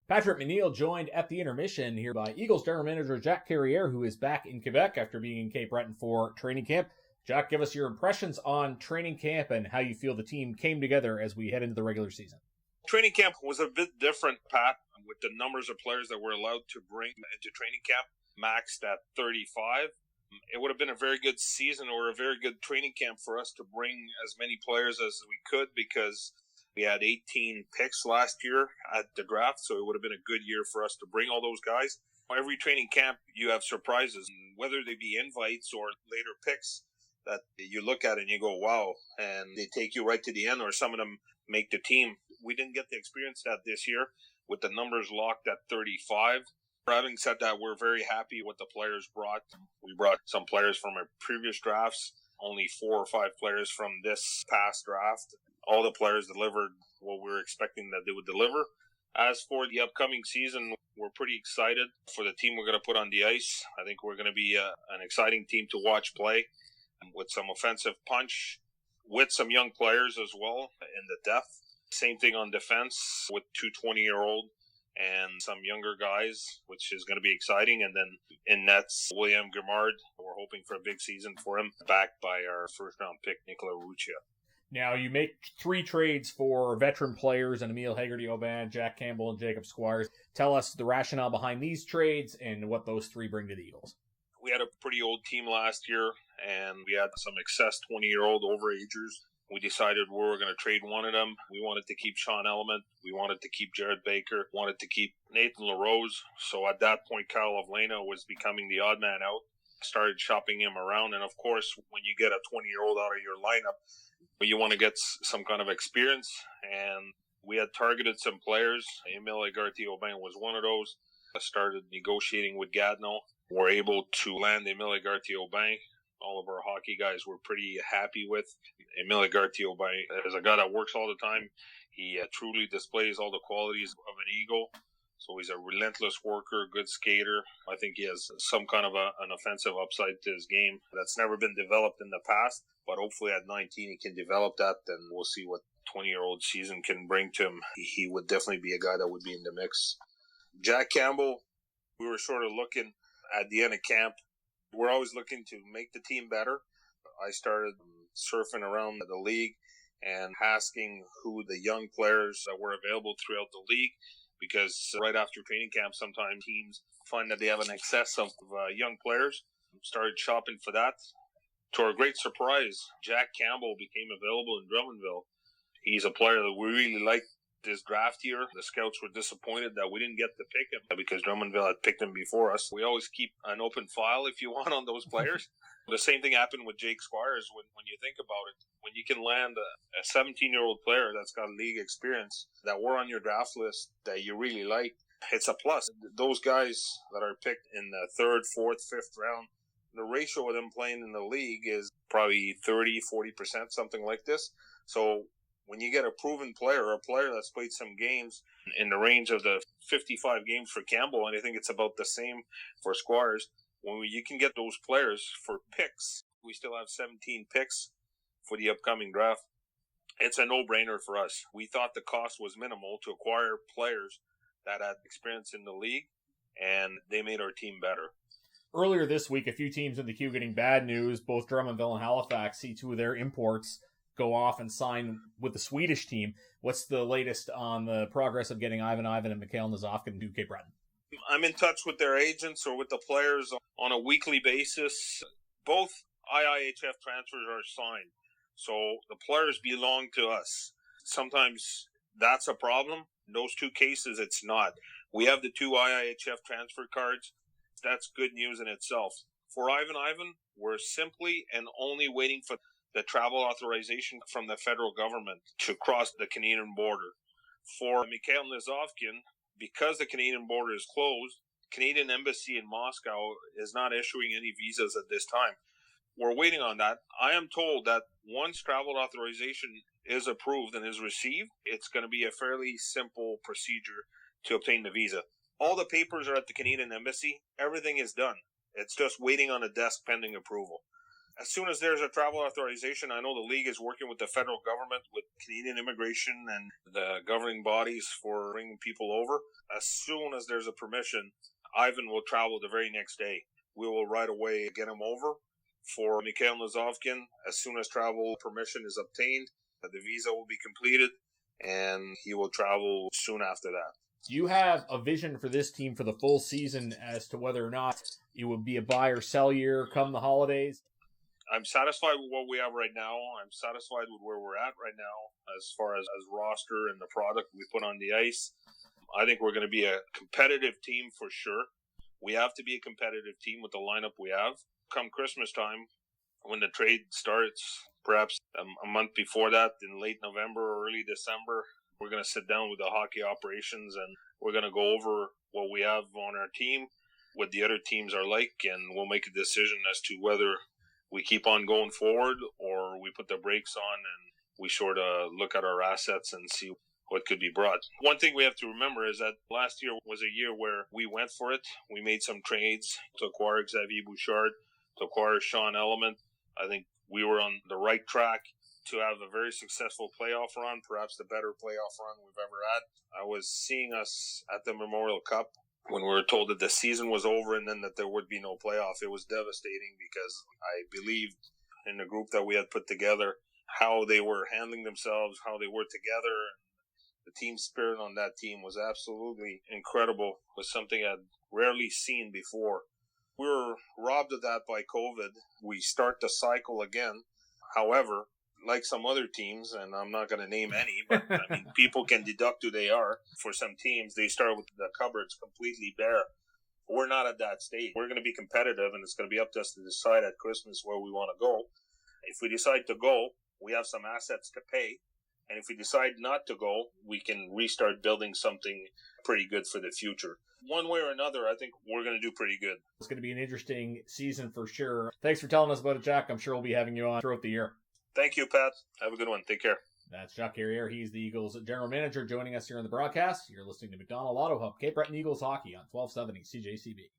Patrick McNeil joined at the intermission here by Eagles general manager Jacques Carrière, who is back in Quebec after being in Cape Breton for training camp. Jack, give us your impressions on training camp and how you feel the team came together as we head into the regular season. Training camp was a bit different, Pat, with the numbers of players that we're allowed to bring into training camp, maxed at 35. It would have been a very good season or a very good training camp for us to bring as many players as we could because we had 18 picks last year at the draft, so it would have been a good year for us to bring all those guys. Every training camp, you have surprises, whether they be invites or later picks that you look at and you go, wow, and they take you right to the end, or some of them make the team. We didn't get to experience that this year with the numbers locked at 35. Having said that, we're very happy with the players brought. We brought some players from our previous drafts, only 4 or 5 players from this past draft. All the players delivered what we were expecting that they would deliver. As for the upcoming season, we're pretty excited for the team we're going to put on the ice. I think we're going to be an exciting team to watch play with some offensive punch, with some young players as well in the depth. Same thing on defense with 2 20-year-old and some younger guys, which is going to be exciting. And then in nets, William Grimard, we're hoping for a big season for him, backed by our first-round pick, Nicola Ruccia. Now, you make 3 trades for veteran players and Emile Hegarty-Aubin, Jack Campbell, and Jacob Squires. Tell us the rationale behind these trades and what those 3 bring to the Eagles. We had a pretty old team last year, and we had some excess 20-year-old overagers. We decided we were going to trade one of them. We wanted to keep Sean Element. We wanted to keep Jared Baker. Wanted to keep Nathan LaRose. So at that point, Kyle Ovlena was becoming the odd man out. Started shopping him around. And of course, when you get a 20-year-old out of your lineup, you want to get some kind of experience. And we had targeted some players. Emile Hegarty-Aubin was one of those. I started negotiating with Gatineau. We're able to land Emile Hegarty-Aubin. All of our hockey guys were pretty happy with. Emile Hegarty-Aubin is a guy that works all the time. He truly displays all the qualities of an Eagle. So he's a relentless worker, good skater. I think he has some kind of an offensive upside to his game that's never been developed in the past. But hopefully at 19 he can develop that, and we'll see what 20-year-old season can bring to him. He would definitely be a guy that would be in the mix. Jack Campbell, we were sort of looking at the end of camp. We're always looking to make the team better. I started surfing around the league and asking who the young players that were available throughout the league, because right after training camp, sometimes teams find that they have an excess of young players. Started shopping for that. To our great surprise, Jack Campbell became available in Drummondville. He's a player that we really liked this draft year. The scouts were disappointed that we didn't get to pick him because Drummondville had picked him before us. We always keep an open file, if you want, on those players. The same thing happened with Jake Squires when you think about it. When you can land a 17-year-old player that's got league experience that were on your draft list that you really like, it's a plus. Those guys that are picked in the 3rd, 4th, 5th round, the ratio of them playing in the league is probably 30, 40%, something like this. So when you get a proven player, or a player that's played some games in the range of the 55 games for Campbell, and I think it's about the same for Squires, when you can get those players for picks, we still have 17 picks for the upcoming draft. It's a no-brainer for us. We thought the cost was minimal to acquire players that had experience in the league, and they made our team better. Earlier this week, a few teams in the queue getting bad news. Both Drummondville and Halifax see 2 of their imports go off and sign with the Swedish team. What's the latest on the progress of getting Ivan and Mikhail Nazovkin to Cape Breton? I'm in touch with their agents or with the players on a weekly basis. Both IIHF transfers are signed, so the players belong to us. Sometimes that's a problem. In those 2 cases, it's not. We have the 2 IIHF transfer cards. That's good news in itself. For Ivan, we're simply and only waiting for the travel authorization from the federal government to cross the Canadian border. For Mikhail Nazovkin, because the Canadian border is closed, Canadian Embassy in Moscow is not issuing any visas at this time. We're waiting on that. I am told that once travel authorization is approved and is received, it's going to be a fairly simple procedure to obtain the visa. All the papers are at the Canadian Embassy. Everything is done. It's just waiting on a desk pending approval. As soon as there's a travel authorization, I know the league is working with the federal government, with Canadian immigration and the governing bodies for bringing people over. As soon as there's a permission, Ivan will travel the very next day. We will right away get him over. For Mikhail Nazovkin, as soon as travel permission is obtained, the visa will be completed, and he will travel soon after that. Do you have a vision for this team for the full season as to whether or not it would be a buy or sell year come the holidays? I'm satisfied with what we have right now. I'm satisfied with where we're at right now as far as roster and the product we put on the ice. I think we're going to be a competitive team for sure. We have to be a competitive team with the lineup we have. Come Christmas time, when the trade starts, perhaps a month before that, in late November or early December, we're going to sit down with the hockey operations and we're going to go over what we have on our team, what the other teams are like, and we'll make a decision as to whether we keep on going forward or we put the brakes on and we sort of look at our assets and see what could be brought. One thing we have to remember is that last year was a year where we went for it. We made some trades to acquire Xavier Bouchard, to acquire Sean Element. I think we were on the right track to have a very successful playoff run, perhaps the better playoff run we've ever had. I was seeing us at the Memorial Cup when we were told that the season was over and then that there would be no playoff. It was devastating because I believed in the group that we had put together, how they were handling themselves, how they were together. The team spirit on that team was absolutely incredible. It was something I'd rarely seen before. We were robbed of that by COVID. We start the cycle again. However, like some other teams, and I'm not going to name any, but I mean, people can deduct who they are. For some teams, they start with the cupboards completely bare. We're not at that stage. We're going to be competitive, and it's going to be up to us to decide at Christmas where we want to go. If we decide to go, we have some assets to pay. And if we decide not to go, we can restart building something pretty good for the future. One way or another, I think we're going to do pretty good. It's going to be an interesting season for sure. Thanks for telling us about it, Jack. I'm sure we'll be having you on throughout the year. Thank you, Pat. Have a good one. Take care. That's Jacques Carrière. He's the Eagles general manager joining us here on the broadcast. You're listening to McDonald Auto Hub, Cape Breton Eagles hockey on 1270 CJCB.